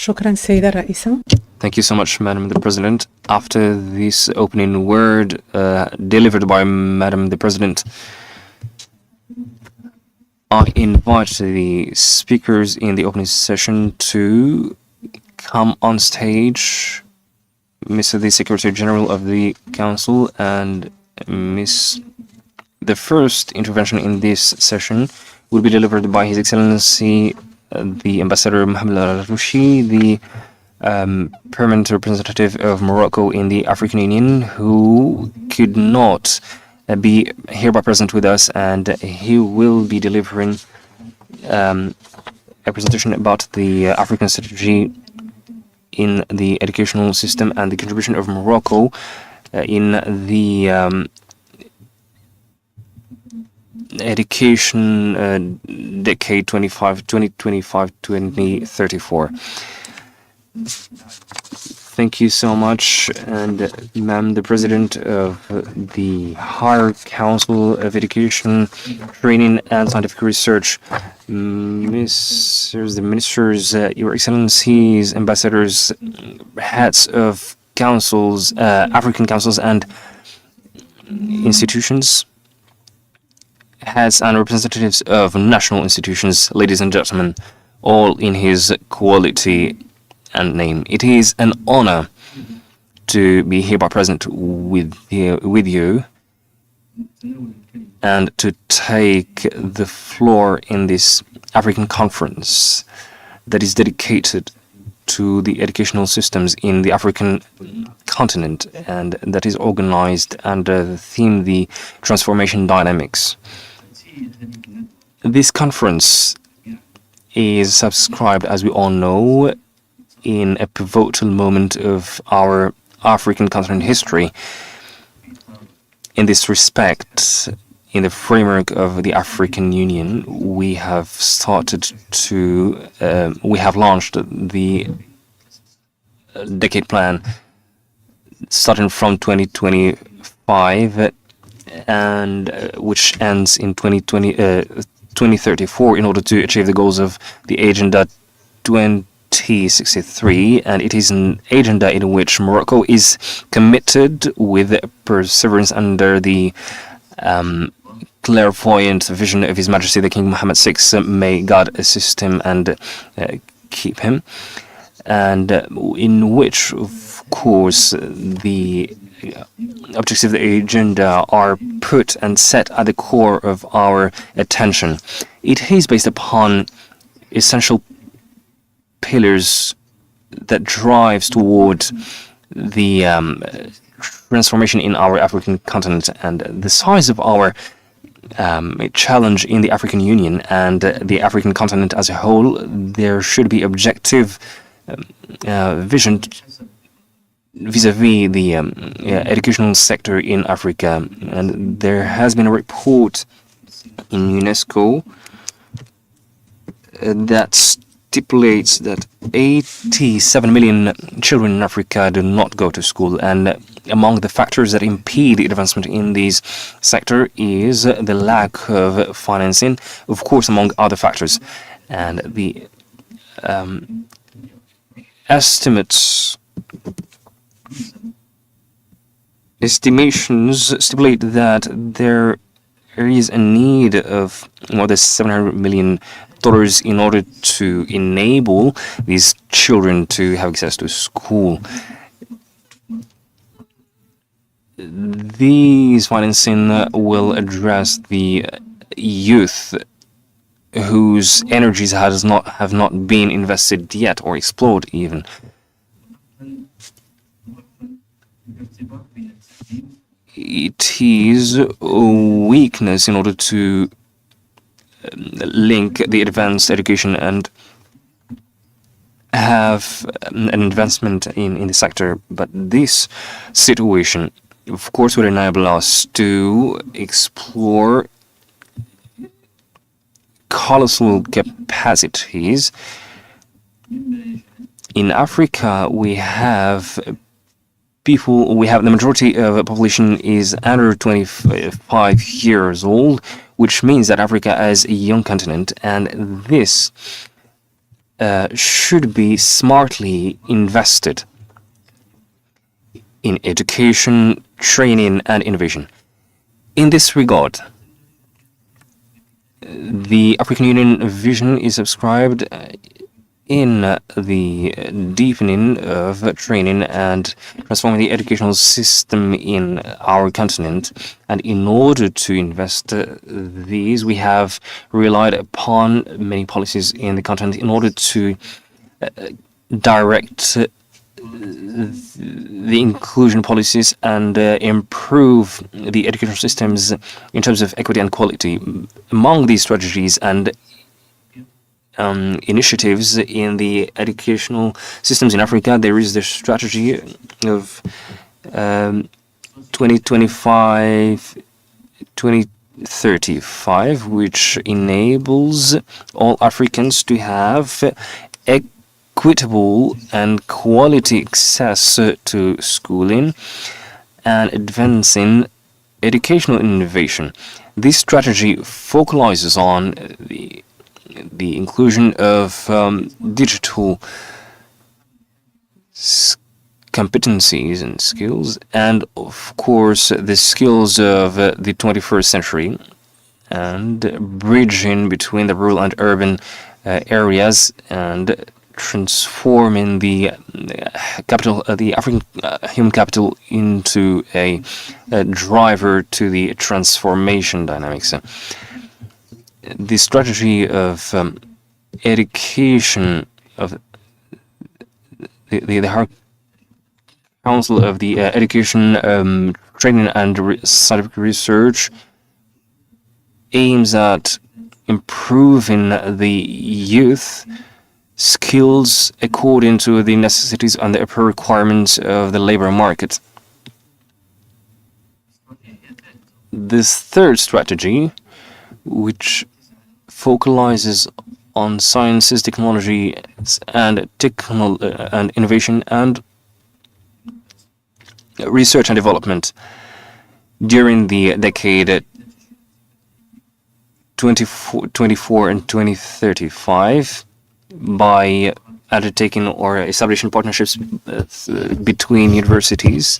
شكرا السيدة الرئيسة. Thank you so much, Madam the President. After this opening word delivered by Madam the President, I invite the speakers in the opening session to come on stage. Mr. the Secretary General of the Council and Miss. The first intervention in this session will be delivered by His Excellency the Ambassador Mohamed Arrouchi, the permanent representative of Morocco in the African Union, who could not be hereby present with us, and he will be delivering a presentation about the African strategy in the educational system and the contribution of Morocco in the education decade 2025-2034. Thank you so much, and Ma'am, the President of the Higher Council of Education, Training and Scientific Research, Messieurs the Ministers, Your Excellencies, Ambassadors, heads of councils, African councils and institutions, heads and representatives of national institutions, ladies and gentlemen, all in his quality and name. It is an honor to be hereby present with you and to take the floor in this African conference that is dedicated to the educational systems in the African continent and that is organized under the theme the transformation dynamics. This conference is subscribed, as we all know, in a pivotal moment of our African continent history. In this respect, in the framework of the African Union, we have launched the decade plan starting from 2025 and which ends in 2034 in order to achieve the goals of the Agenda 2063, and it is an agenda in which Morocco is committed with perseverance under the clairvoyant vision of His Majesty the King Mohamed VI. May God assist him and keep him, and in which, of course, the objectives of the agenda are put and set at the core of our attention. It is based upon essential pillars that drives toward the transformation in our African continent, and the size of our challenge in the African Union and the African continent as a whole. There should be objective vision vis-a-vis the educational sector in Africa, and there has been a report in UNESCO that stipulates that 87 million children in Africa do not go to school, and among the factors that impede the advancement in this sector is the lack of financing, of course, among other factors. And the estimations stipulate that there is a need of more than $700 million in order to enable these children to have access to school. These financing will address the youth whose energies have not been invested yet or explored even. It is a weakness in order to link the advanced education and have an investment in the sector. But this situation, of course, would enable us to explore colossal capacities. In Africa, we have the majority of the population is under 25 years old, which means that Africa is a young continent, and this should be smartly invested in education, training, and innovation. In this regard, the African Union vision is subscribed in the deepening of training and transforming the educational system in our continent. And in order to invest these, we have relied upon many policies in the continent in order to direct the inclusion policies and improve the educational systems in terms of equity and quality. Among these strategies and initiatives in the educational systems in Africa, there is the strategy of 2025-2035, which enables all Africans to have equitable and quality access to schooling and advancing educational innovation. This strategy focalizes on the inclusion of digital competencies and skills, and of course the skills of the 21st century, and bridging between the rural and urban areas, and transforming the capital, the African human capital, into a driver to the transformation dynamics. The strategy of education of the High Council of the Education, Training and Scientific Research aims at improving the youth skills according to the necessities and the requirements of the labor market. This third strategy, which focalizes on sciences, technology, and innovation and research and development during the decade 2024 and 2035, by undertaking or establishing partnerships between universities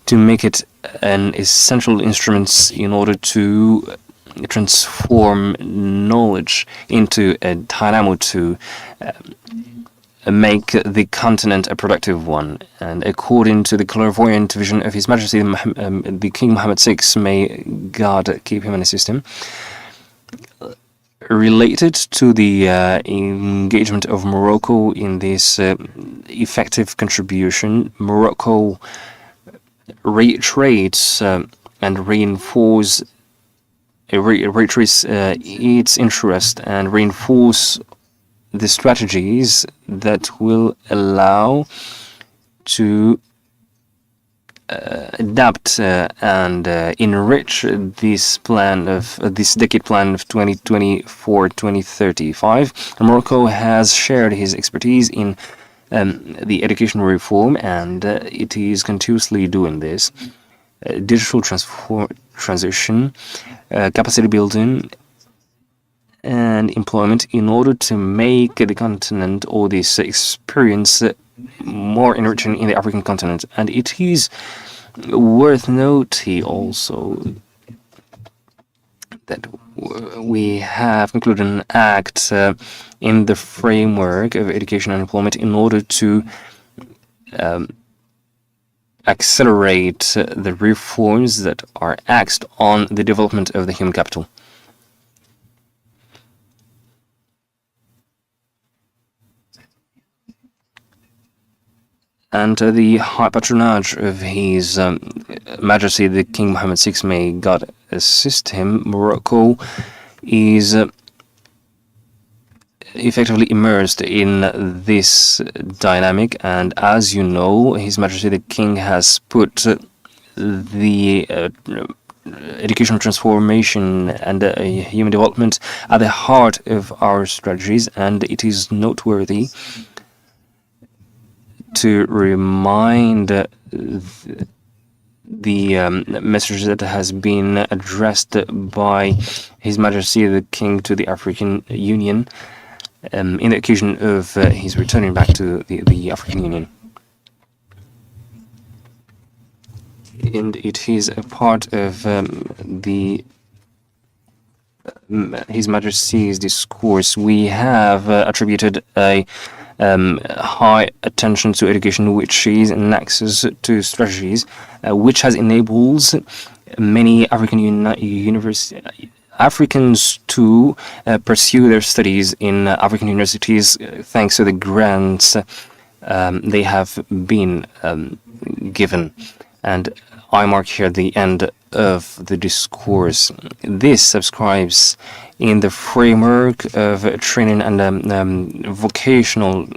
to make it an essential instrument in order to transform knowledge into a dynamo to make the continent a productive one. And according to the clairvoyant vision of His Majesty the King Mohamed VI, may God keep him and assist him, related to the engagement of Morocco in this effective contribution, Morocco reiterates and reiterates its interest and reinforce the strategies that will allow to adapt and enrich this plan of this decade plan of 2024-2035. Morocco has shared his expertise in the education reform, and it is continuously doing this. Digital transition, capacity building, and employment in order to make the continent or this experience more enriching in the African continent. And it is worth noting also that we have concluded an act in the framework of education and employment in order to accelerate the reforms that are axed on the development of the human capital. And the high patronage of His Majesty the King Mohamed VI, may God assist him, Morocco is effectively immersed in this dynamic. And as you know, His Majesty the King has put the educational transformation and human development at the heart of our strategies, and it is noteworthy to remind the message that has been addressed by His Majesty the King to the African Union in the occasion of his returning back to the African Union. And it is a part of His Majesty's discourse. We have attributed a high attention to education, which is an access to strategies, which has enabled many Africans to pursue their studies in African universities thanks to the grants they have been given. And I mark here the end of the discourse. This subscribes in the framework of training and vocational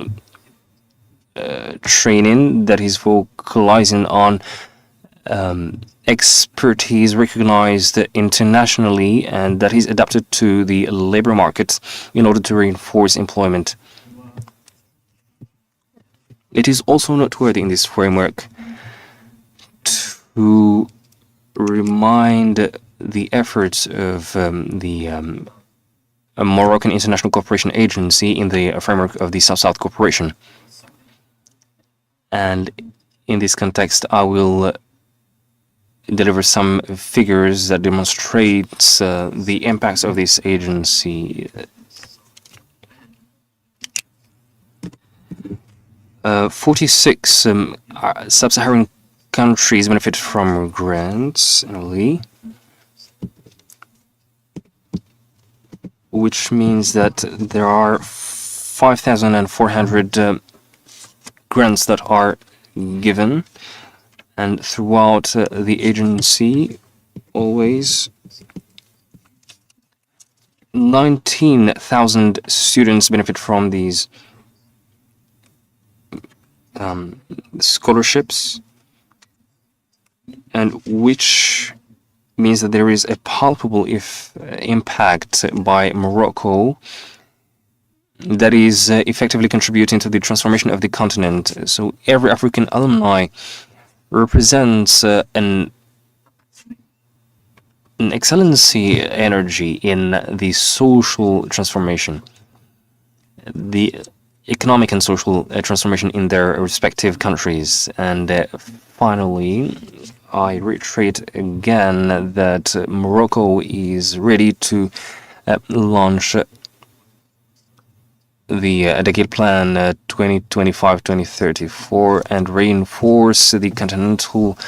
training that is focalizing on expertise recognized internationally and that is adapted to the labor market in order to reinforce employment. It is also noteworthy in this framework to remind the efforts of the Moroccan International Cooperation Agency in the framework of the South-South Cooperation. And in this context, I will deliver some figures that demonstrates the impacts of this agency. 46 sub-Saharan countries benefit from grants annually, which means that there are 5,400 grants that are given, and throughout the agency, always 19,000 students benefit from these scholarships, and which means that there is a palpable impact by Morocco that is effectively contributing to the transformation of the continent. So every African alumni represents an excellency energy in the social transformation, the economic and social transformation in their respective countries. And finally, I reiterate again that Morocco is ready to launch the decade plan 2025-2034 and reinforce the continental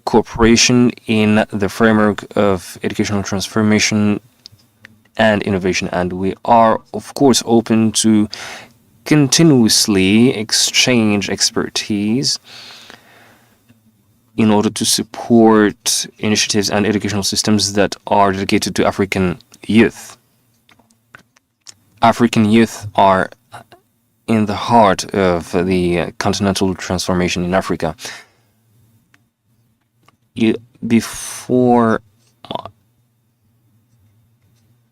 cooperation in the framework of educational transformation and innovation. And we are, of course, open to continuously exchange expertise in order to support initiatives and educational systems that are dedicated to African youth. African youth are in the heart of the continental transformation in Africa. Before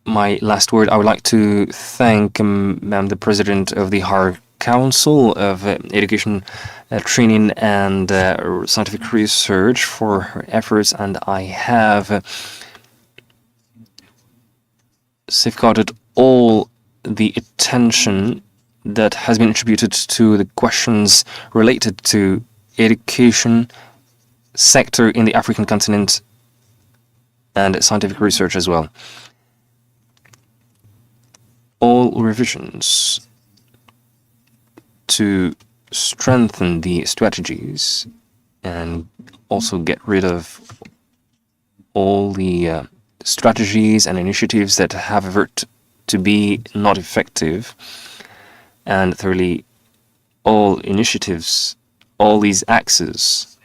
my last word, I would like to thank the President of the Higher Council of Education, Training and Scientific Research for her efforts, and I have safeguarded all the attention that has been attributed to the questions related to education sector in the African continent and scientific research as well. All revisions to strengthen the strategies and also get rid of all the strategies and initiatives that have averted to be not effective, and thirdly, all initiatives, all these axes,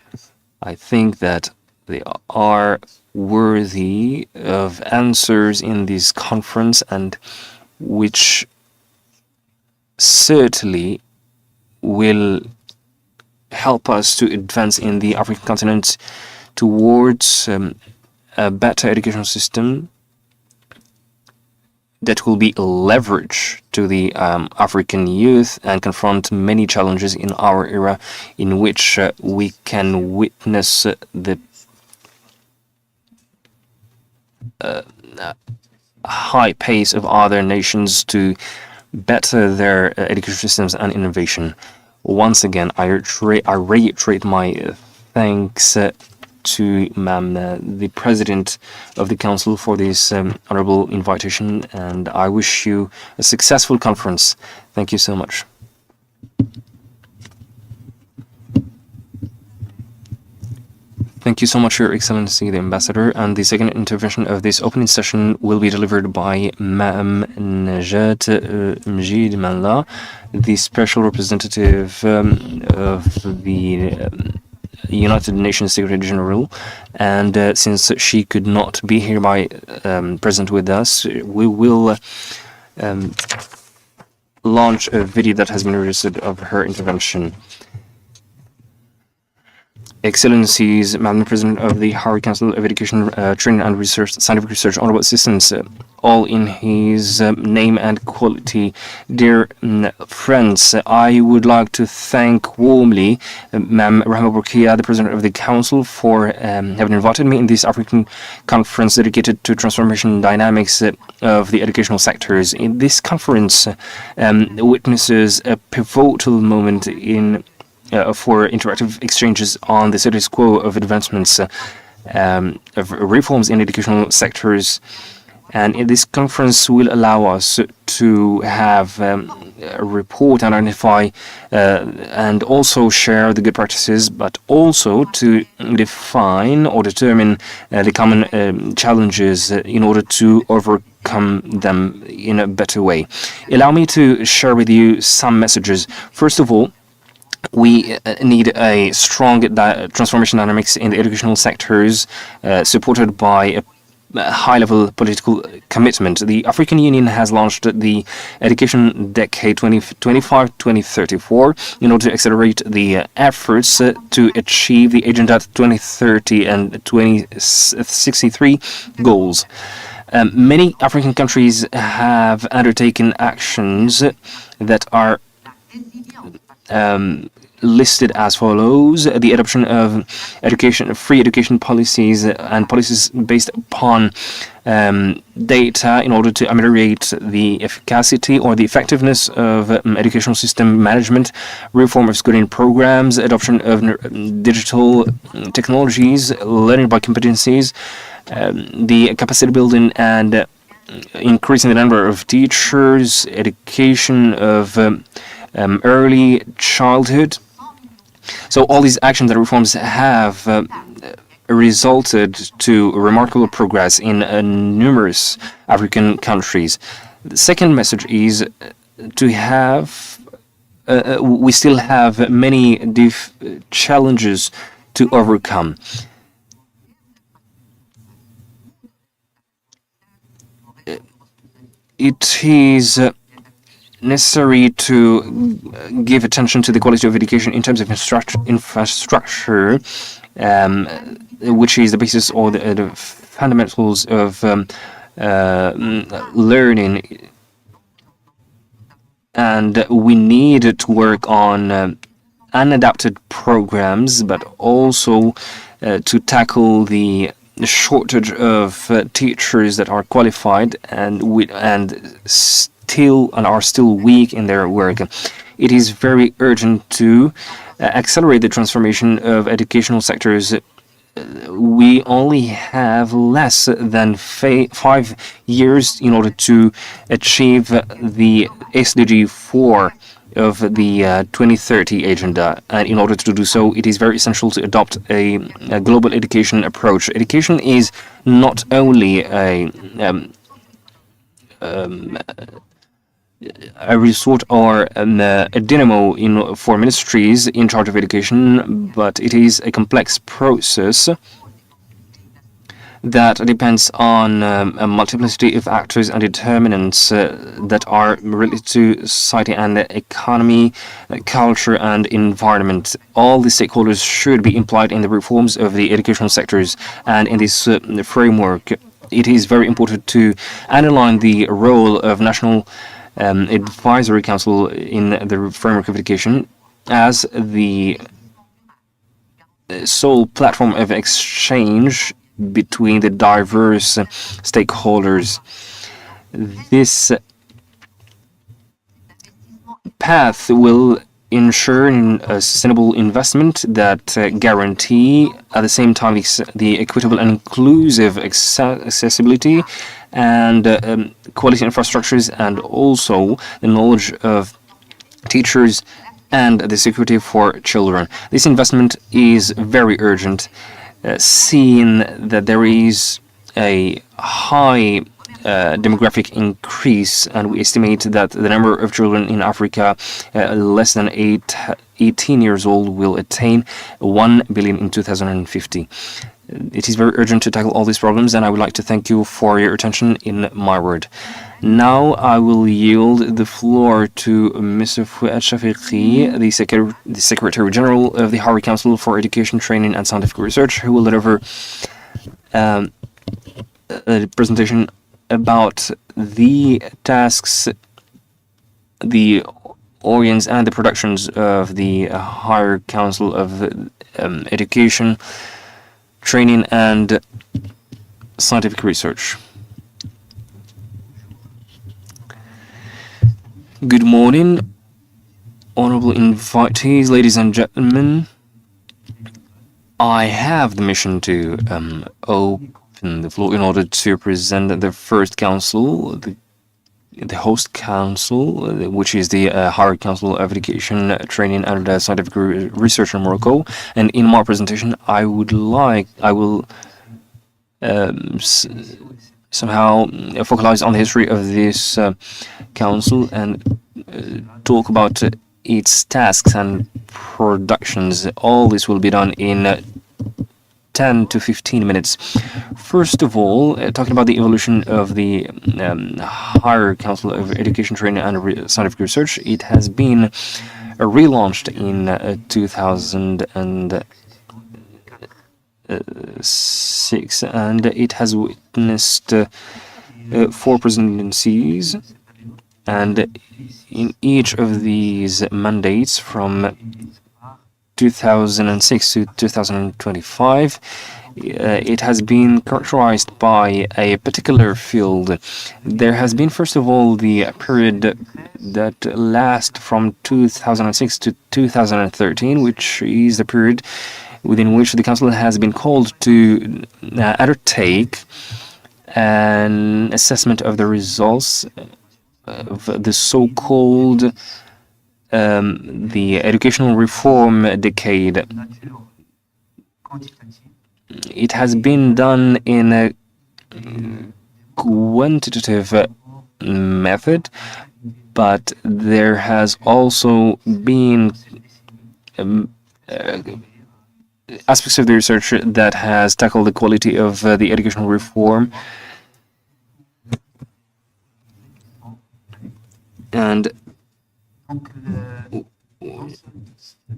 I think that they are worthy of answers in this conference, and which certainly will help us to advance in the African continent towards a better educational system that will be a leverage to the African youth and confront many challenges in our era, in which we can witness the high pace of other nations to better their education systems and innovation. Once again, I reiterate my thanks to the President of the Council for this honorable invitation, and I wish you a successful conference. Thank you so much. Thank you so much, Your Excellency, the Ambassador. And the second intervention of this opening session will be delivered by Ma'am Najat Mjid Maalla, the Special Representative of the United Nations Secretary General. And since she could not be here present with us, we will launch a video that has been registered of her intervention. Excellencies, Madam President of the Higher Council of Education, Training and Research, Scientific Research, Honorable Assistants, all in his name and quality. Dear friends, I would like to thank warmly Ma'am Rahma Burkia, the President of the Council, for having invited me in this African conference dedicated to transformation dynamics of the educational sectors. In this conference witnesses a pivotal moment for interactive exchanges on the status quo of advancements of reforms in educational sectors. And in this conference will allow us to have a report and identify and also share the good practices, but also to define or determine the common challenges in order to overcome them in a better way. Allow me to share with you some messages. First of all, we need a strong transformation dynamics in the educational sectors supported by a high-level political commitment. The African Union has launched the Education Decade 2025-2034 in order to accelerate the efforts to achieve the Agenda 2030 and 2063 goals. Many African countries have undertaken actions that are listed as follows: the adoption of free education policies and policies based upon data in order to ameliorate the efficacy or the effectiveness of educational system management, reform of schooling programs, adoption of digital technologies, learning by competencies, the capacity building and increasing the number of teachers, education of early childhood. So all these actions and reforms have resulted to remarkable progress in numerous African countries. The second message is to have we still have many challenges to overcome. It is necessary to give attention to the quality of education in terms of infrastructure, which is the basis or the fundamentals of learning. And we need to work on unadapted programs, but also to tackle the shortage of teachers that are qualified and are still weak in their work. It is very urgent to accelerate the transformation of educational sectors. We only have less than 5 years in order to achieve the SDG 4 of the 2030 agenda, and in order to do so, it is very essential to adopt a global education approach. Education is not only a resort or a dynamo for ministries in charge of education, but it is a complex process that depends on a multiplicity of actors and determinants that are related to society and economy, culture and environment. All the stakeholders should be implied in the reforms of the educational sectors, and in this framework it is very important to underline the role of national advisory council in the framework of education as the sole platform of exchange between the diverse stakeholders. This path will ensure a sustainable investment that guarantee at the same time the equitable and inclusive accessibility and quality infrastructures, and also the knowledge of teachers and the security for children. This investment is very urgent, seeing that there is a high demographic increase, and we estimate that the number of children in Africa less than 18 years old will attain 1 billion in 2050. It is very urgent to tackle all these problems, and I would like to thank you for your attention in my word. Now I will yield the floor to Mr. Fouad Shafiqi, the Secretary General of the Higher Council for Education, Training and Scientific Research, who will deliver a presentation about the tasks, the organs and the productions of the Higher Council of Education, Training and Scientific Research. Good morning, honorable invitees, ladies and gentlemen. I have the mission to open the floor in order to present the first council, the host council, which is the Higher Council of Education, Training and Scientific Research in Morocco. And in my presentation, I will somehow focalize on the history of this council and talk about its tasks and productions. All this will be done in 10 to 15 minutes. First of all, talking about the evolution of the Higher Council of Education, Training and Scientific Research, it has been relaunched in 2006, and it has witnessed 4 presidencies, and in each of these mandates from 2006 to 2025, it has been characterized by a particular field. There has been, first of all, the period that lasts from 2006 to 2013, which is the period within which the Council has been called to undertake an assessment of the results of the so-called the educational reform decade. It has been done in a quantitative method, but there has also been aspects of the research that has tackled the quality of the educational reform. And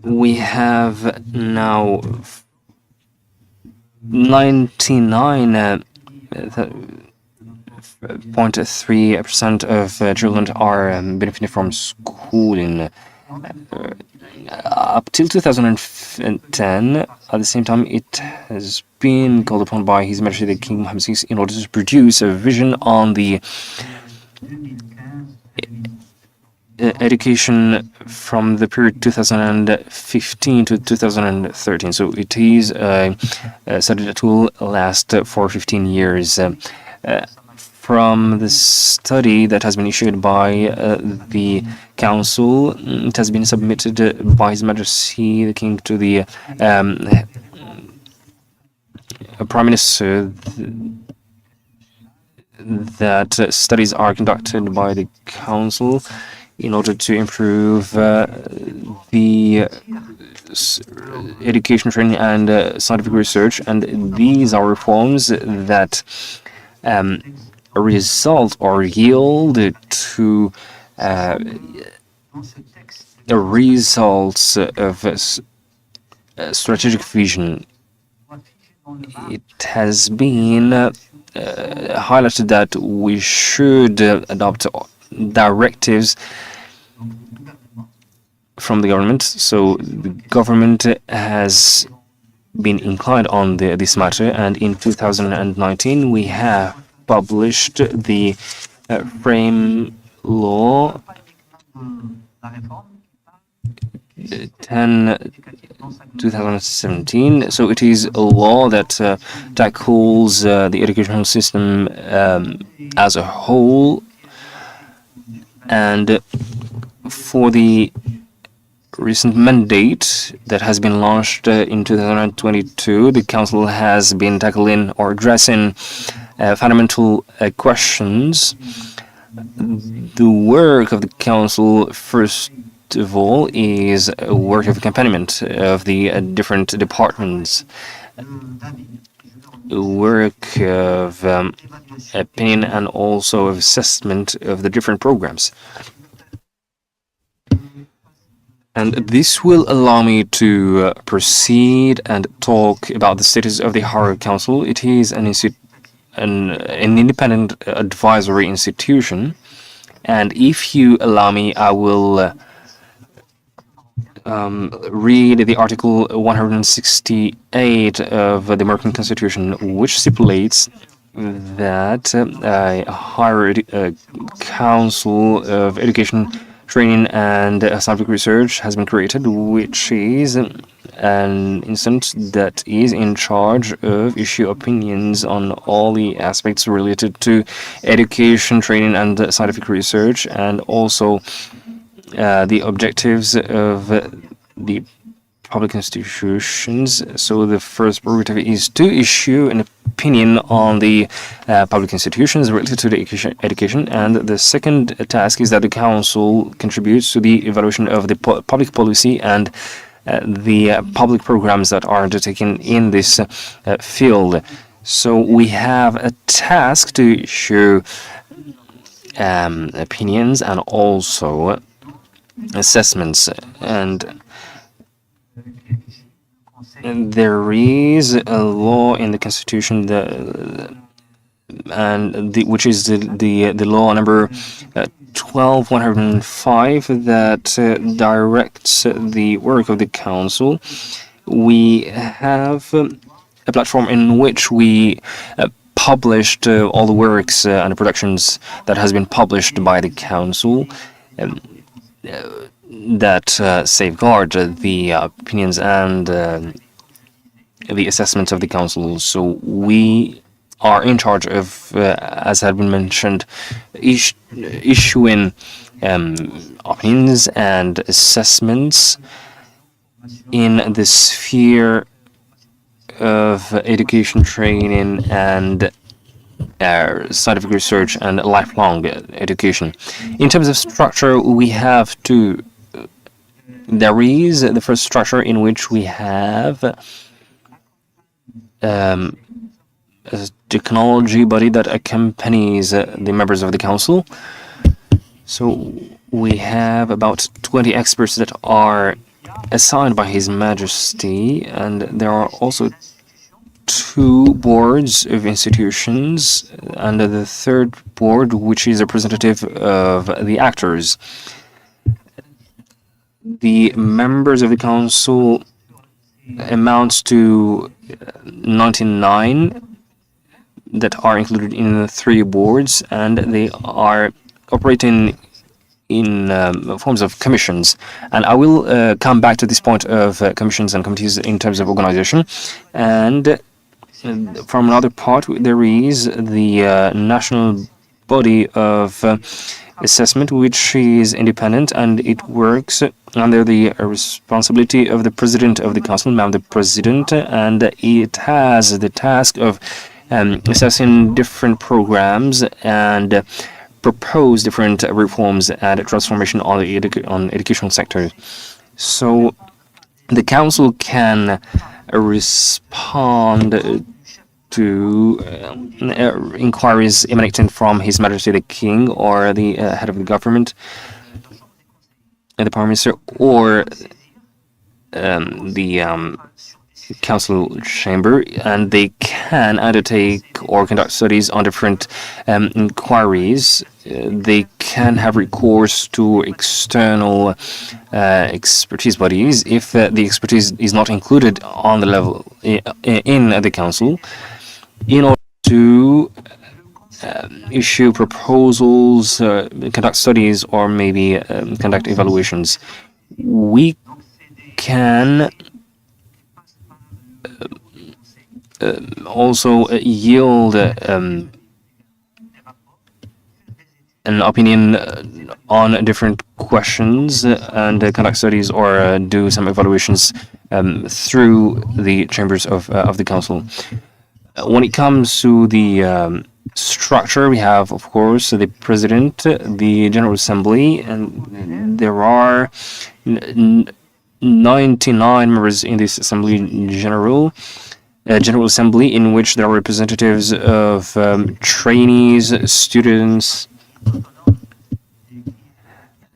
we have now 99.3% of children are benefiting from schooling. Up till 2010, at the same time, it has been called upon by His Majesty the King Mohamed VI in order to produce a vision on the education from the period 2015 to 2013. So it is a study that will last for 15 years. From the study that has been issued by the Council, it has been submitted by His Majesty the King to the Prime Minister, that studies are conducted by the Council in order to improve the education, training and scientific research, and these are reforms that result or yield to the results of a strategic vision. It has been highlighted that we should adopt directives from the government. So the government has been inclined on this matter, and in 2019 we have published the frame law 10 2017. So it is a law that tackles the educational system as a whole. And for the recent mandate that has been launched in 2022, the Council has been tackling or addressing fundamental questions. The work of the Council, first of all, is a work of accompaniment of the different departments, work of opinion and also of assessment of the different programs. And this will allow me to proceed and talk about the status of the Higher Council. It is an independent advisory institution, and if you allow me, I will read the Article 168 of the American Constitution, which stipulates that a Higher Council of Education, Training and Scientific Research has been created, which is an instance that is in charge of issue opinions on all the aspects related to education, training and scientific research, and also the objectives of the public institutions. So the first prerogative is to issue an opinion on the public institutions related to the education, and the second task is that the Council contributes to the evaluation of the public policy and the public programs that are undertaken in this field. So we have a task to issue opinions and also assessments, and there is a law in the Constitution which is the law number 12105 that directs the work of the Council. We have a platform in which we published all the works and the productions that has been published by the Council that safeguard the opinions and the assessments of the Council. So we are in charge of, as had been mentioned, issuing opinions and assessments in the sphere of education, training and scientific research and lifelong education. In terms of structure, we have two. There is the first structure in which we have a technology body that accompanies the members of the Council. So we have about 20 experts that are assigned by His Majesty, and there are also 2 boards of institutions, and the third board, which is representative of the actors. The members of the Council amounts to 99 that are included in the 3 boards, and they are operating in forms of commissions. And I will come back to this point of commissions and committees in terms of organization. And from another part, there is the national body of assessment, which is independent, and it works under the responsibility of the President of the Council, Madam the President, and it has the task of assessing different programs and propose different reforms and transformation on the educational sector. So the Council can respond to inquiries emanating from His Majesty the King or the head of the government, the Prime Minister, or the Council chamber, and they can undertake or conduct studies on different inquiries. They can have recourse to external expertise bodies if the expertise is not included on the level in the Council, in order to issue proposals, conduct studies, or maybe conduct evaluations. We can also yield an opinion on different questions and conduct studies or do some evaluations through the chambers of the council. When it comes to the structure, we have, of course, the president, the General Assembly, and there are 99 members in this Assembly General. General Assembly, in which there are representatives of trainees, students.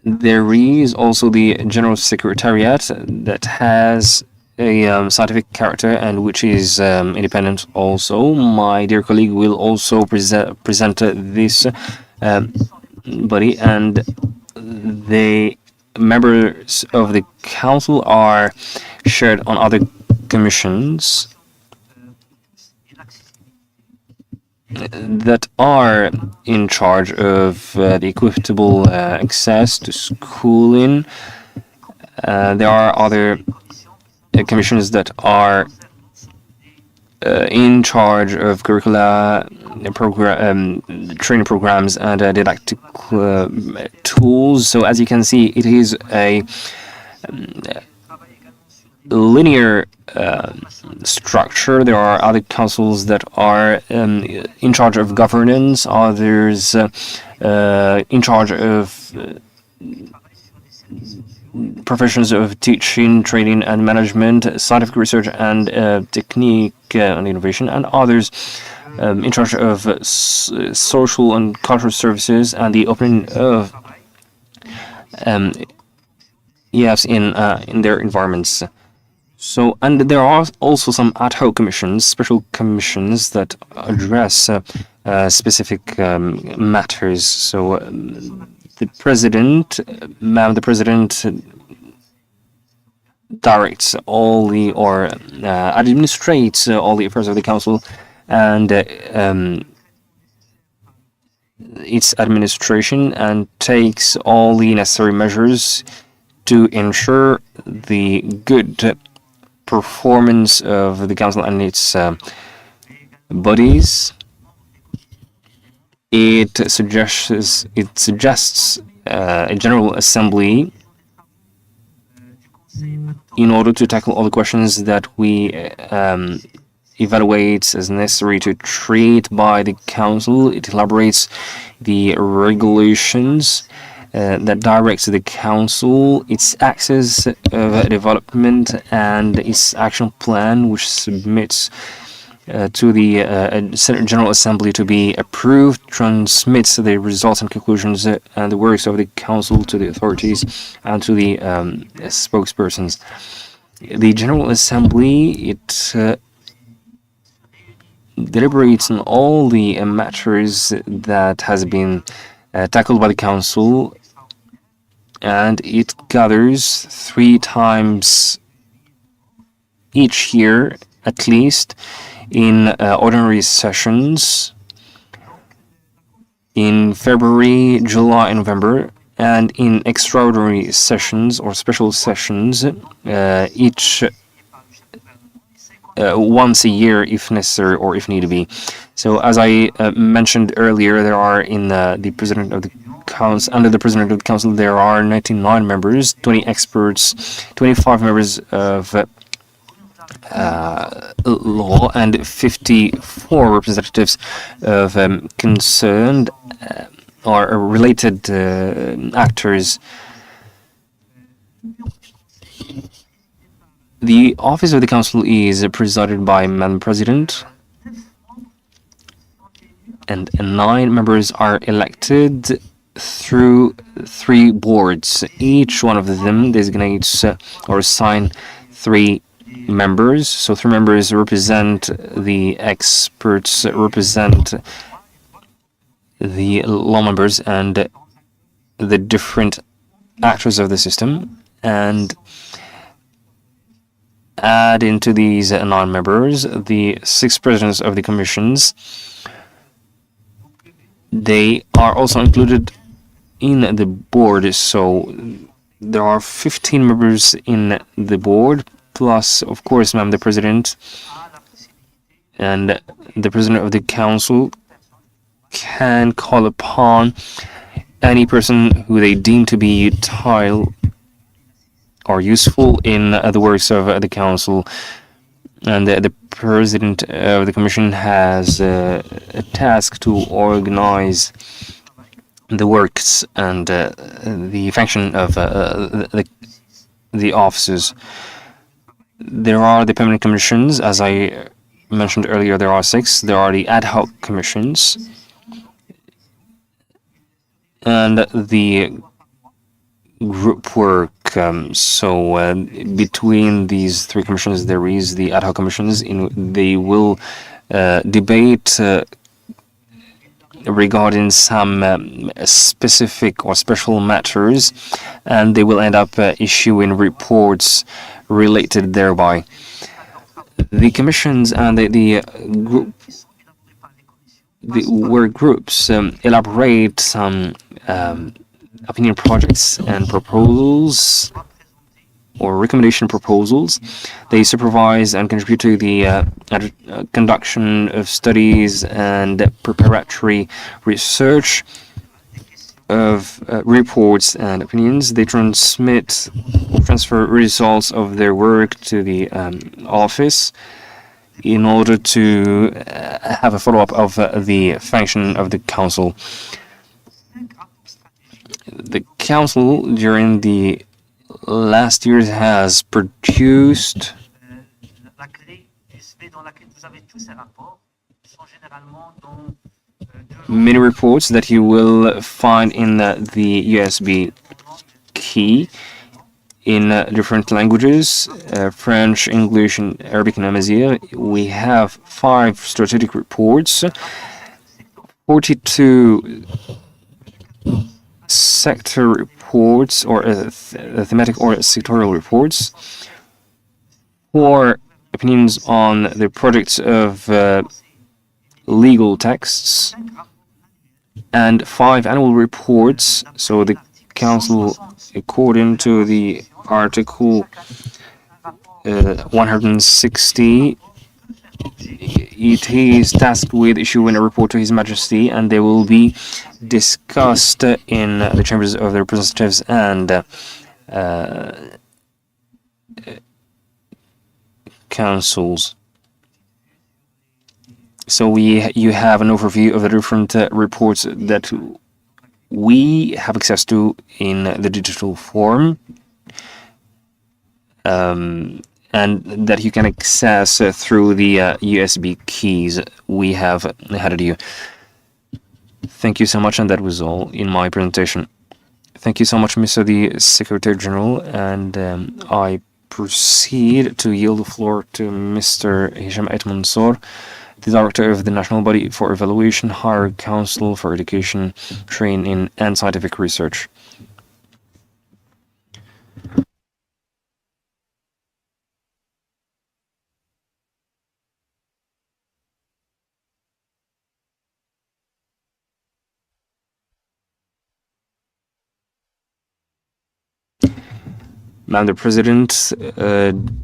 There is also the General Secretariat that has a scientific character and which is independent also. My dear colleague will also present this body, and the members of the council are shared on other commissions that are in charge of the equitable access to schooling. There are other commissions that are in charge of curricula, training programs, and didactic tools. So as you can see, it is a linear structure. There are other councils that are in charge of governance, others in charge of professions of teaching, training, and management, scientific research, and technique and innovation, and others in charge of social and cultural services and the opening of in their environments. So, and there are also some ad hoc commissions, special commissions that address specific matters. So, the president directs all the or administrates all the affairs of the council, and its administration, and takes all the necessary measures to ensure the good performance of the council and its bodies. It suggests a general assembly in order to tackle all the questions that we evaluate as necessary to treat by the council. It elaborates the regulations that directs the council, its axis of development, and its action plan, which submits to the General Assembly to be approved, transmits the results and conclusions and the works of the council to the authorities and to the spokespersons. The General Assembly, it deliberates on all the matters that has been tackled by the council, and it gathers 3 times each year at least in ordinary sessions in February, July, and November, and in extraordinary sessions or special sessions each once a year if necessary or if need be. So as I mentioned earlier, there are in the president of the council, under the president of the council, there are 99 members, 20 experts, 25 members of law, and 54 representatives of concerned or related actors. The office of the council is presided by Madam President, and 9 members are elected through 3 boards. Each one of them designates or assign 3 members. So 3 members represent the experts, represent the law members and the different actors of the system, and add into these 9 members the 6 presidents of the commissions They are also included in the board, so there are 15 members in the board, plus, of course, the president, and the president of the council can call upon any person who they deem to be utile or useful in the works of the council. And the president of the commission has a task to organize the works and the function of the offices. There are the permanent commissions, as I mentioned earlier. There are 6. There are the ad hoc commissions and the group work. So between these 3 commissions, there is the ad hoc commissions. They will debate regarding some specific or special matters, and they will end up issuing reports related thereby. The commissions and the work groups elaborate some opinion projects and proposals or recommendation proposals. They supervise and contribute to the conduction of studies and preparatory research of reports and opinions. They transfer results of their work to the office in order to have a follow-up of the function of the council. The council during the last years has produced many reports that you will find in the USB key in different languages, French, English, and Arabic, and Amazigh. We have 5 strategic reports, 42 sector reports or thematic or sectorial reports, 4 opinions on the projects of legal texts, and 5 annual reports. So the council, according to the article 160, it is tasked with issuing a report to His Majesty, and they will be discussed in the chambers of the representatives and councils. So you have an overview of the different reports that we have access to in the digital form, and that you can access through the USB keys we have handed you. Thank you so much, and that was all in my presentation. Thank you so much, Mr. the Secretary General, and I proceed to yield the floor to Mr. Hisham Et Mansour, the Director of the National Body for Evaluation, Higher Council for Education, Training and Scientific Research. Madam President,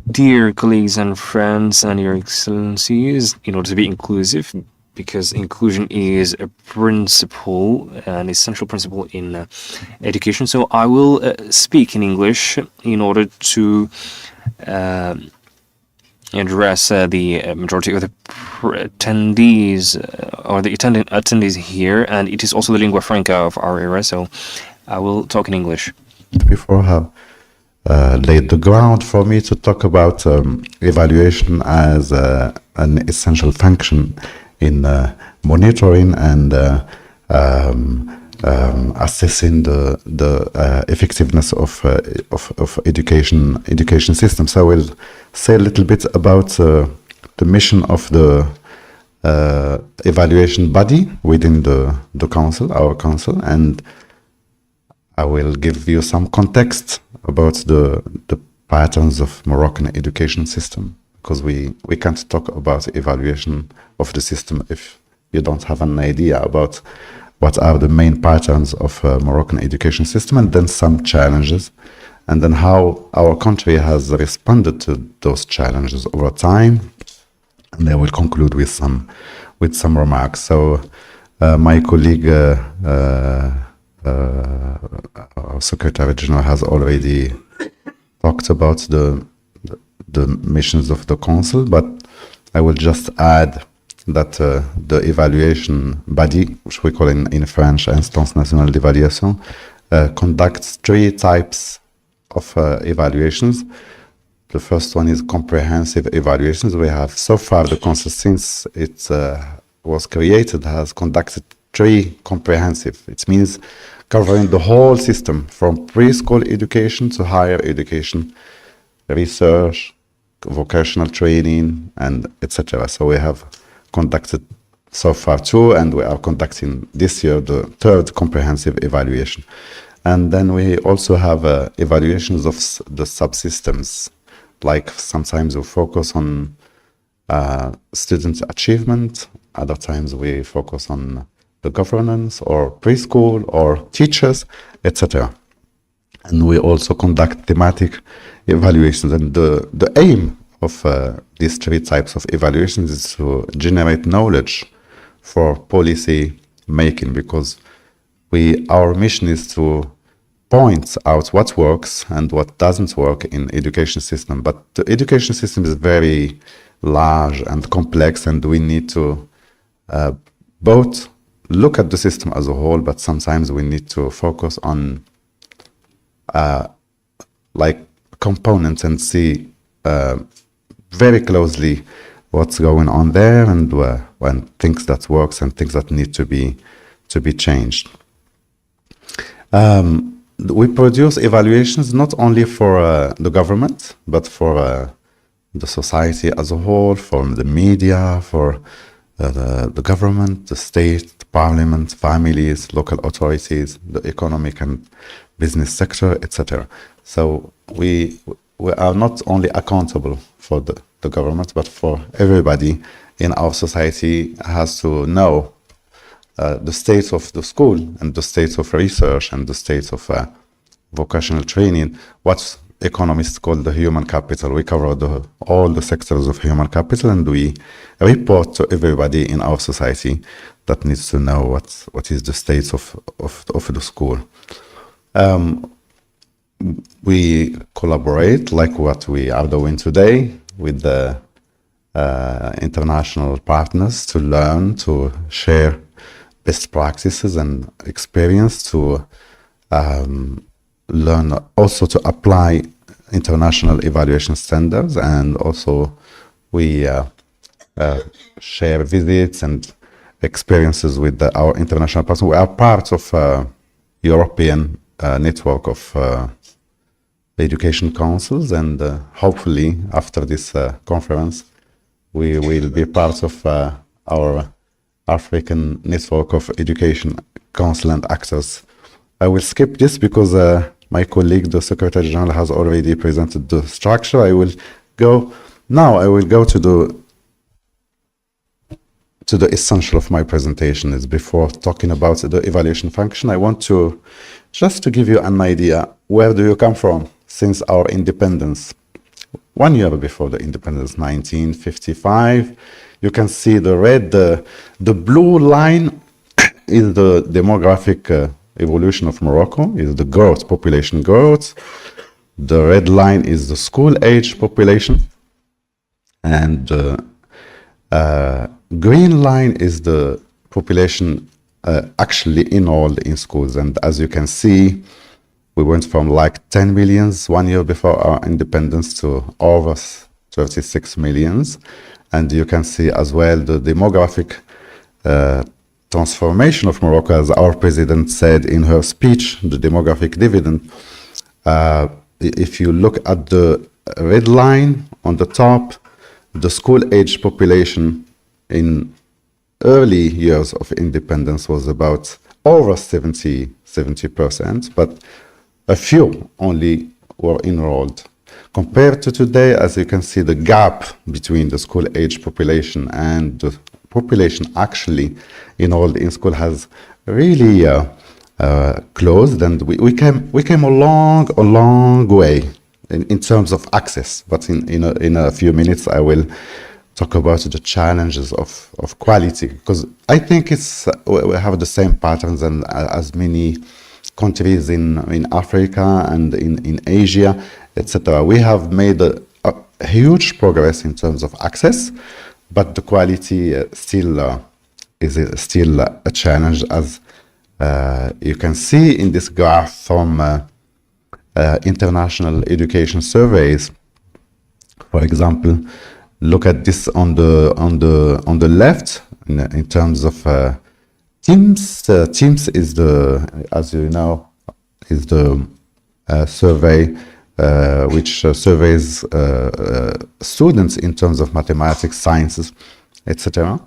dear colleagues and friends, and your excellencies, in order to be inclusive, because inclusion is a principle, an essential principle in education, so I will speak in English in order to address the majority of the attendees or the attendees here, and it is also the lingua franca of our era, so I will talk in English. Before have laid the ground for me to talk about evaluation as an essential function in monitoring and assessing the effectiveness of education systems. I will say a little bit about the mission of the evaluation body within the council, our council, and I will give you some context about the patterns of Moroccan education system, because we can't talk about evaluation of the system if you don't have an idea about what are the main patterns of Moroccan education system, and then some challenges, and then how our country has responded to those challenges over time. And I will conclude with some remarks. So my colleague, our Secretary General, has already talked about the missions of the Council, but I will just add that the evaluation body, which we call in French Instance Nationale d'Évaluation, conducts three types of evaluations. The first one is comprehensive evaluations. We have so far the Council, since it was created, has conducted three comprehensive. It means covering the whole system from preschool education to higher education, research, vocational training, and etc. So we have conducted so far two, and we are conducting this year the third comprehensive evaluation. And then we also have evaluations of the subsystems. Like sometimes we focus on student achievement, other times we focus on the governance or preschool or teachers, etc. And we also conduct thematic evaluations. And the aim of these three types of evaluations is to generate knowledge for policy making, because our mission is to point out what works and what doesn't work in education system. But the education system is very large and complex, and we need to both look at the system as a whole, but sometimes we need to focus on like components and see very closely what's going on there, and when things that works and things that need to be changed. We produce evaluations not only for the government, but for the society as a whole, for the media, for the government, the state, parliament, families, local authorities, the economic and business sector, etc. So we are not only accountable for the government, but for everybody in our society has to know the state of the school and the state of research and the state of vocational training, what economists call the human capital. We cover all the sectors of human capital, and we report to everybody in our society that needs to know what is the state of the school. We collaborate, like what we are doing today, with the international partners to learn, to share best practices and experience, to learn also to apply international evaluation standards, and also we share visits and experiences with our international partners. We are part of a European network of education councils, and hopefully after this conference we will be part of our African network of education council and actors. I will skip this because my colleague, the Secretary General, has already presented the structure. I will go to the essential of my presentation. Is before talking about the evaluation function, I want to just to give you an idea, where do you come from since our independence? 1 year before the independence, 1955, you can see the red, the blue line is the demographic evolution of Morocco, is the growth, population growth. The red line is the school age population, and green line is the population actually enrolled in schools. And as you can see, we went from like 10 millions 1 year before our independence to over 36 millions. And you can see as well the demographic transformation of Morocco, as our president said in her speech, the demographic dividend. If you look at the red line on the top, the school age population in early years of independence was about over 70%, but a few only were enrolled. Compared to today, as you can see, the gap between the school age population and the population actually enrolled in school has really closed, and we came a long way in terms of access. But in a few minutes, I will talk about the challenges of quality, because I think we have the same patterns and as many countries in Africa and in Asia, etc. We have made a huge progress in terms of access, but the quality still is still a challenge, as you can see in this graph from international education surveys. For example, look at this on the left in terms of teams. Teams is as you know, is the survey which surveys students in terms of mathematics, sciences, etc.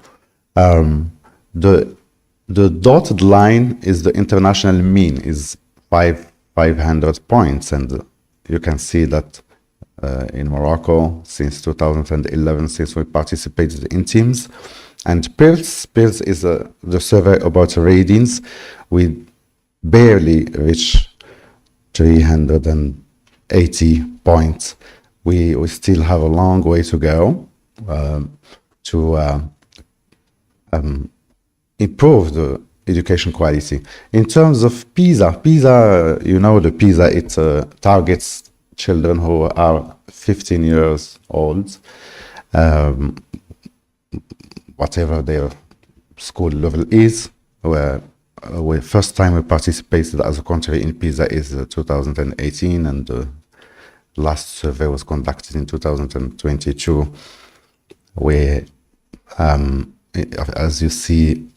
The dotted line is the international mean, is 500 points, and you can see that in Morocco since 2011, since we participated in teams. And PIRLS is the survey about ratings. We barely reach 380 points. We still have a long way to go to improve the education quality. In terms of PISA, you know, the PISA, it targets children who are 15 years old, whatever their school level is. Where first time we participated as a country in PISA is 2018, and the last survey was conducted in 2022, where, as you see,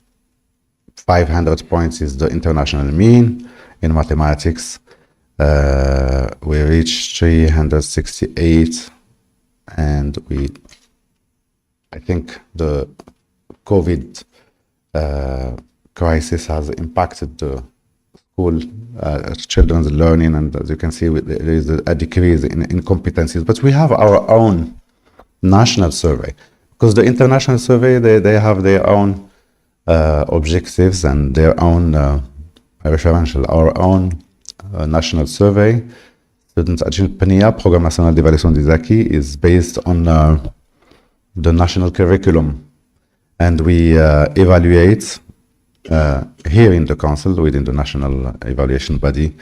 500 points is the international mean. In mathematics, we reached 368, and I think the COVID crisis has impacted the school children's learning, and as you can see, there is a decrease in competencies. But we have our own national survey, because the international survey, they have their own objectives and their own referential. Our own national survey, Student Achievement PNIA, Programme National d'Évaluation des Acquis, is based on the national curriculum, and we evaluate here in the council, within the national evaluation body,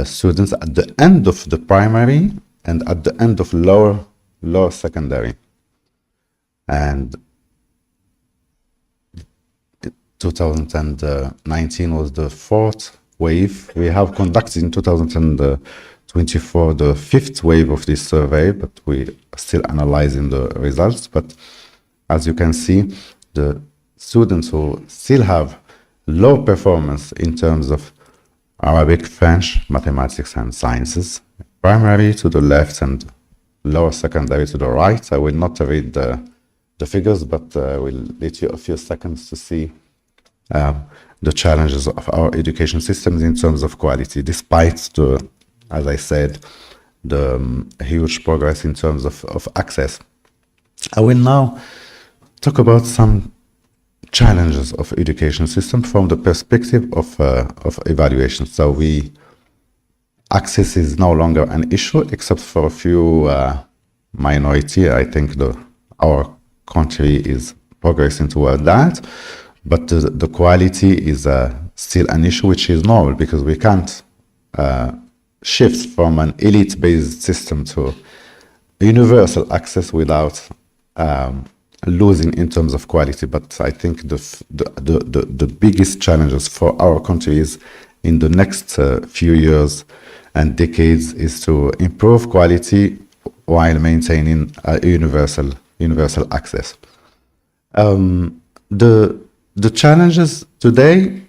students at the end of the primary and at the end of lower secondary. And 2019 was the fourth wave. We have conducted in 2024 the fifth wave of this survey, but we are still analyzing the results. But as you can see, the students who still have low performance in terms of Arabic, French, mathematics, and sciences, primary to the left and lower secondary to the right. I will not read the figures, but we'll let you a few seconds to see the challenges of our education systems in terms of quality, despite as I said, the huge progress in terms of access. I will now talk about some challenges of education system from the perspective of evaluation. So access is no longer an issue, except for a few minority. I think our country is progressing toward that, but the quality is still an issue, which is normal, because we can't shift from an elite-based system to universal access without losing in terms of quality. But I think the biggest challenges for our countries in the next few years and decades is to improve quality while maintaining universal access. The challenges today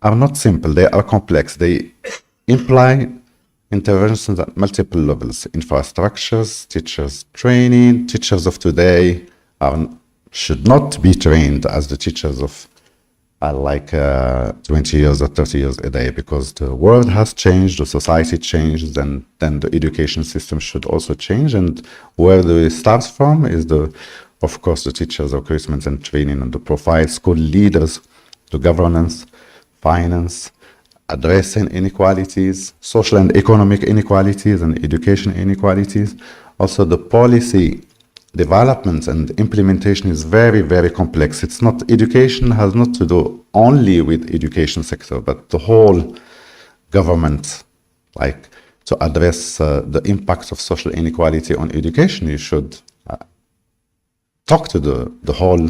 are not simple, they are complex. They imply interventions at multiple levels: infrastructures, teachers training. Teachers of today should not be trained as the teachers of 20 years or 30 years a day, because the world has changed, the society changed, and then the education system should also change. And where do we start from is of course, the teachers' recruitment and training, and the profile, school leaders, the governance, finance, addressing inequalities, social and economic inequalities and education inequalities. Also, the policy development and implementation is very, very complex. It's not, education has not to do only with education sector, but the whole government, like to address the impacts of social inequality on education, you should talk to the whole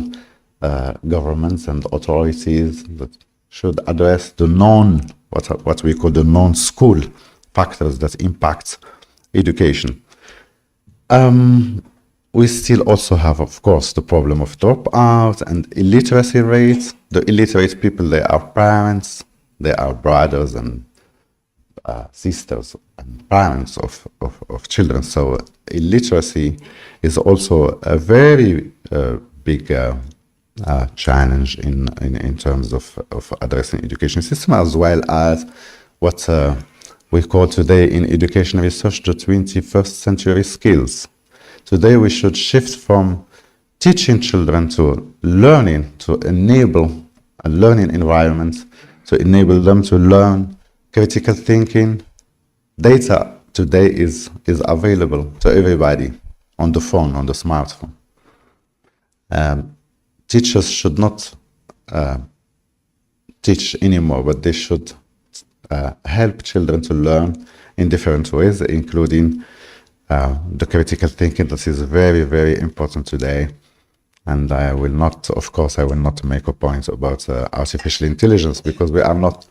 governments and authorities that should address the what we call the non-school factors that impact education. We still also have, of course, the problem of dropout and illiteracy rates. The illiterate people, they are parents, they are brothers and sisters and parents of children. So illiteracy is also a very big challenge in terms of addressing education system, as well as what we call today in education research the 21st century skills. Today we should shift from teaching children to learning, to enable a learning environment, to enable them to learn critical thinking. Data today is available to everybody on the phone, on the smartphone. Teachers should not teach anymore, but they should help children to learn in different ways, including the critical thinking that is very, very important today. And I will not make a point about artificial intelligence, because we are not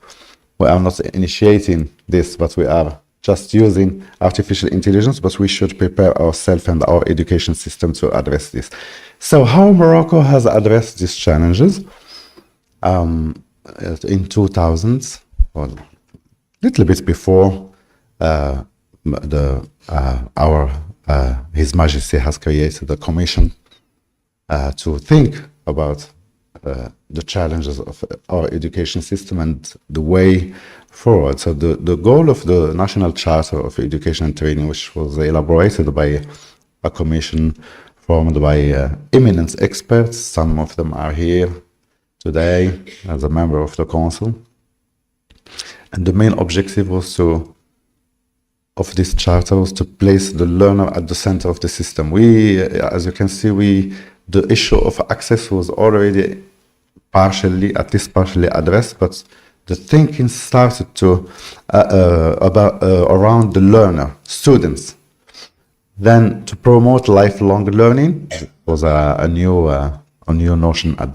initiating this, but we are just using artificial intelligence, but we should prepare ourselves and our education system to address this. So how Morocco has addressed these challenges in 2000s, or a little bit before, His Majesty has created a commission to think about the challenges of our education system and the way forward. So the goal of the National Charter of Education and Training, which was elaborated by a commission formed by eminent experts, some of them are here today as a member of the council. And the main objective of this charter was to place the learner at the center of the system. As you can see, the issue of access was already partially addressed, but the thinking started to around the learner, students. Then to promote lifelong learning was a new notion at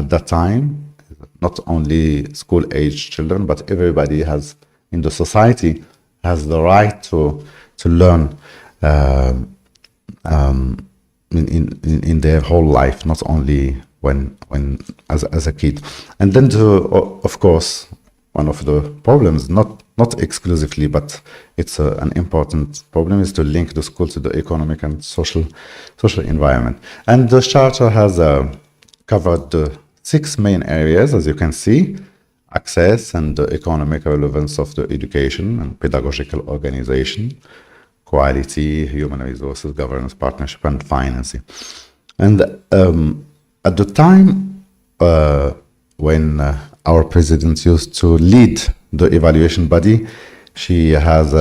that time. Not only school-age children, but everybody in the society has the right to learn in their whole life, not only when as a kid. And then of course, one of the problems, not exclusively, but it's an important problem, is to link the school to the economic and social environment. And the charter has covered the 6 main areas, as you can see: access and the economic relevance of the education and pedagogical organization, quality, human resources, governance, partnership, and financing. And at the time when our president used to lead the evaluation body, she has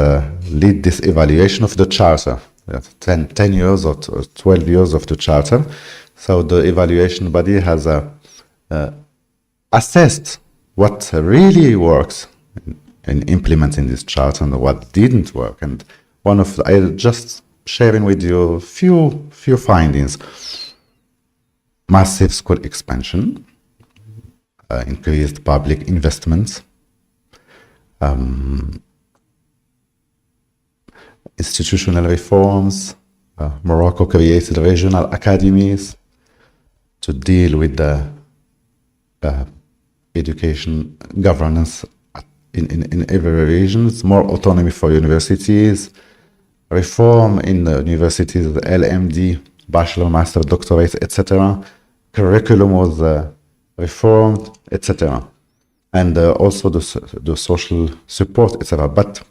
lead this evaluation of the charter, 10 years or 12 years of the charter. So the evaluation body has assessed what really works in implementing this charter and what didn't work. And I'll just sharing with you a few findings. Massive school expansion, increased public investments, institutional reforms. Morocco created regional academies to deal with the education governance in every region. More autonomy for universities, reform in the universities, the LMD, bachelor, master, doctorate, etc. Curriculum was reformed, etc. And also the social support, etc. But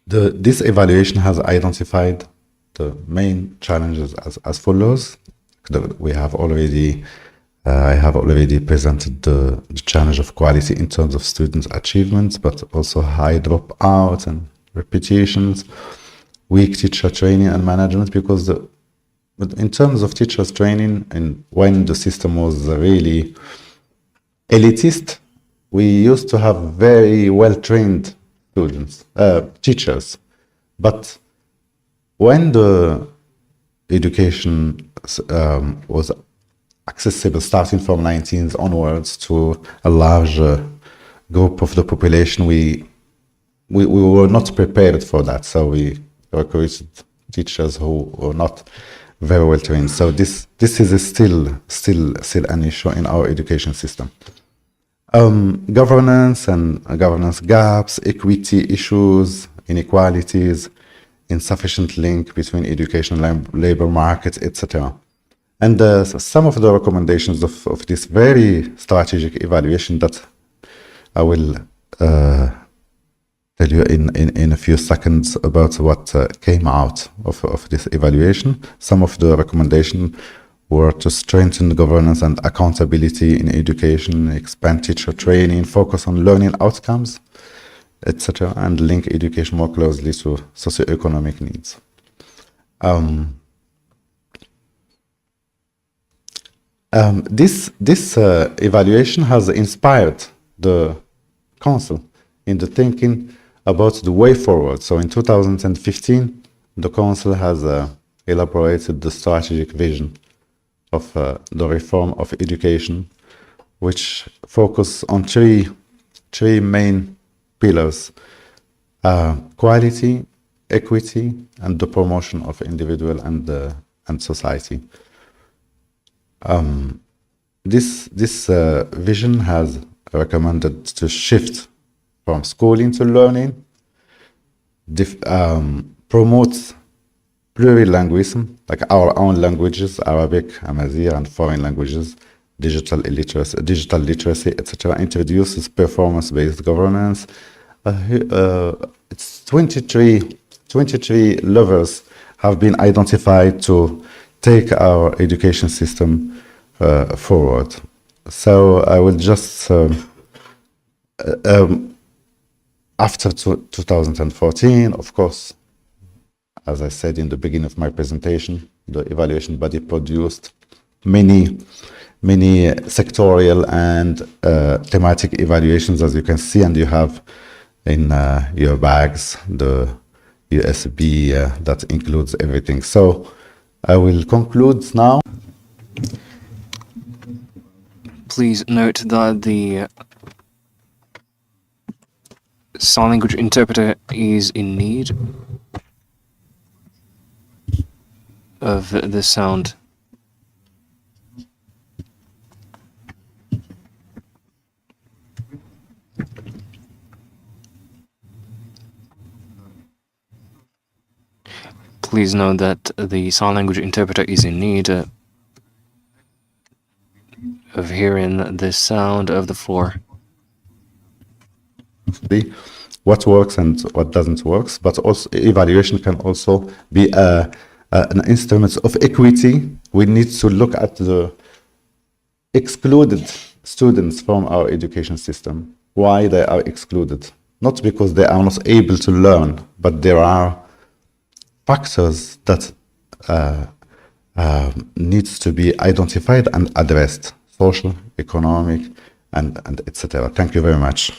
this evaluation has identified the main challenges as follows. We have already I have already presented the challenge of quality in terms of students' achievements, but also high dropout and repetitions, weak teacher training and management, because but in terms of teachers training, and when the system was really elitist, we used to have very well-trained teachers. But when the education was accessible starting from 19th onwards to a large group of the population, we were not prepared for that. So we recruited teachers who were not very well trained. So this is still an issue in our education system. Governance and governance gaps, equity issues, inequalities, insufficient link between education and labor markets, etc. And some of the recommendations of this very strategic evaluation that I will tell you in a few seconds about what came out of this evaluation. Some of the recommendations were to strengthen governance and accountability in education, expand teacher training, focus on learning outcomes, etc., and link education more closely to socioeconomic needs. This evaluation has inspired the Council in the thinking about the way forward. So in 2015, the Council has elaborated the strategic vision of the reform of education, which focus on three main pillars: quality, equity, and the promotion of individual and society. This vision has recommended to shift from schooling to learning, promotes plurilingualism, like our own languages, Arabic, Amazigh, and foreign languages, digital literacy, etc. Introduces performance-based governance. It's 23 levels have been identified to take our education system forward. So I will just, after 2014, of course, as I said in the beginning of my presentation, the evaluation body produced many sectorial and thematic evaluations, as you can see, and you have in your bags the USB that includes everything. So I will conclude now. Please note that the sign language interpreter is in need of the sound. Please note that the sign language interpreter is in need of hearing the sound of the floor. What works and what doesn't work, but also evaluation can also be an instrument of equity. We need to look at the excluded students from our education system, why they are excluded. Not because they are not able to learn, but there are factors that needs to be identified and addressed, social, economic, and etc. Thank you very much.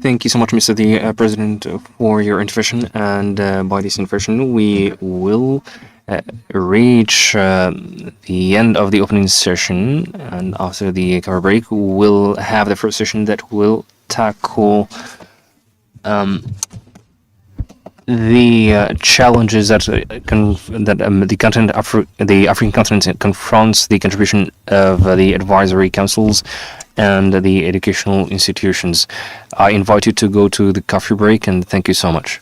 Thank you so much, Mr. the President, for your intervention. And by this intervention, we will reach the end of the opening session. And after the cover break, we'll have the first session that will tackle the challenges that the African continent confronts, the contribution of the advisory councils and the educational institutions. I invite you to go to the coffee break, and thank you so much.